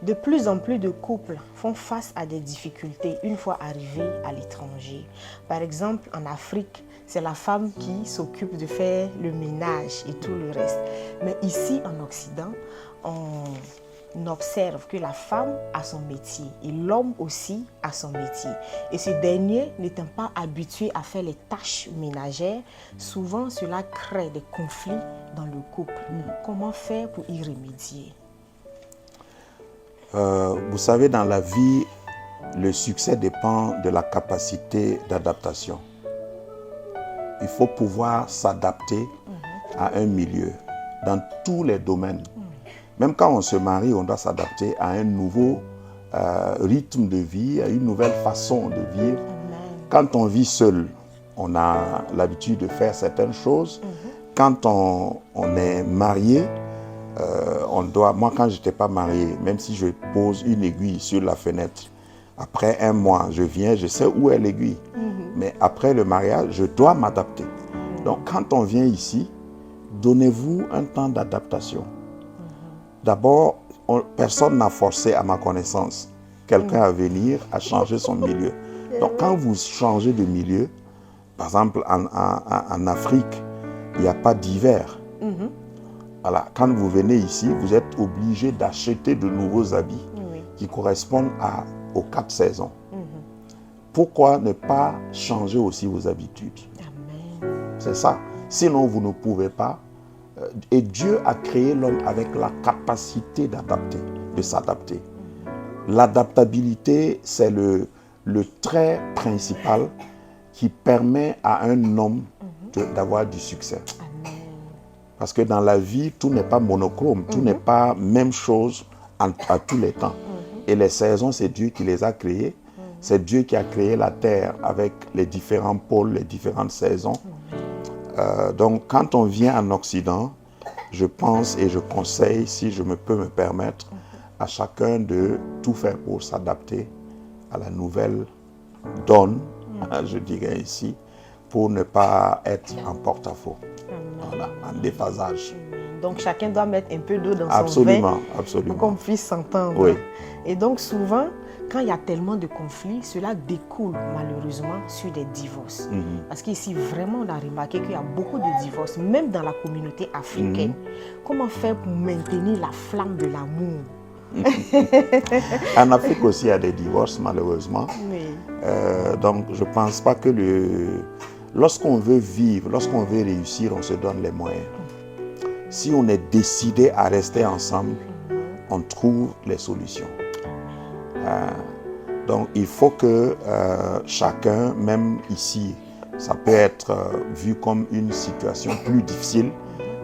De plus en plus de couples font face à des difficultés une fois arrivés à l'étranger. Par exemple, en Afrique, c'est la femme qui s'occupe de faire le ménage et tout le reste. Mais ici, en Occident, on observe que la femme a son métier et l'homme aussi a son métier. Et ce dernier n'étant pas habitué à faire les tâches ménagères, souvent cela crée des conflits dans le couple. Comment faire pour y remédier? Vous savez, dans la vie, le succès dépend de la capacité d'adaptation. Il faut pouvoir s'adapter à un milieu dans tous les domaines. Même quand on se marie, on doit s'adapter à un nouveau rythme de vie, à une nouvelle façon de vivre. Quand on vit seul, on a l'habitude de faire certaines choses. Quand on est marié, moi quand je n'étais pas marié, même si je pose une aiguille sur la fenêtre, après un mois, je viens, je sais où est l'aiguille. Mais après le mariage, je dois m'adapter. Donc quand on vient ici, donnez-vous un temps d'adaptation. D'abord, personne n'a forcé, à ma connaissance, quelqu'un à venir, à changer son milieu. Donc quand vous changez de milieu, par exemple en Afrique, il n'y a pas d'hiver. Voilà. Quand vous venez ici, vous êtes obligé d'acheter de nouveaux habits qui correspondent aux 4 saisons. Pourquoi ne pas changer aussi vos habitudes? C'est ça. Sinon, vous ne pouvez pas. Et Dieu a créé l'homme avec la capacité d'adapter, de s'adapter. L'adaptabilité, c'est le trait principal qui permet à un homme d'avoir du succès. Parce que dans la vie, tout n'est pas monochrome, tout n'est pas même chose à tous les temps. Et les saisons, c'est Dieu qui les a créées. C'est Dieu qui a créé la terre avec les différents pôles, les différentes saisons. Donc, quand on vient en Occident, je pense et je conseille, si je peux me permettre, à chacun de tout faire pour s'adapter à la nouvelle donne, je dirais ici, pour ne pas être en porte-à-faux. Voilà, en déphasage. Donc chacun doit mettre un peu d'eau dans son vin pour qu'on puisse s'entendre. Oui. Et donc souvent, quand il y a tellement de conflits, cela découle malheureusement sur des divorces. Parce qu'ici, vraiment, on a remarqué qu'il y a beaucoup de divorces, même dans la communauté africaine. Comment faire pour maintenir la flamme de l'amour? En Afrique aussi, il y a des divorces, malheureusement. Donc, je ne pense pas que lorsqu'on veut vivre, lorsqu'on veut réussir, on se donne les moyens. Si on est décidé à rester ensemble, on trouve les solutions. Donc, il faut que chacun, même ici, ça peut être vu comme une situation plus difficile,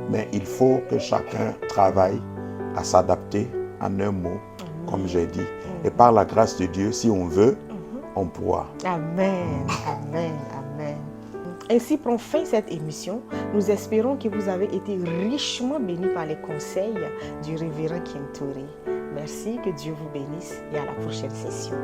mais il faut que chacun travaille à s'adapter en un mot, comme j'ai dit. Et par la grâce de Dieu, si on veut, on pourra. Amen, amen, amen. Ainsi prend fin cette émission. Nous espérons que vous avez été richement bénis par les conseils du révérend Kim Touré. Merci, que Dieu vous bénisse et à la prochaine session.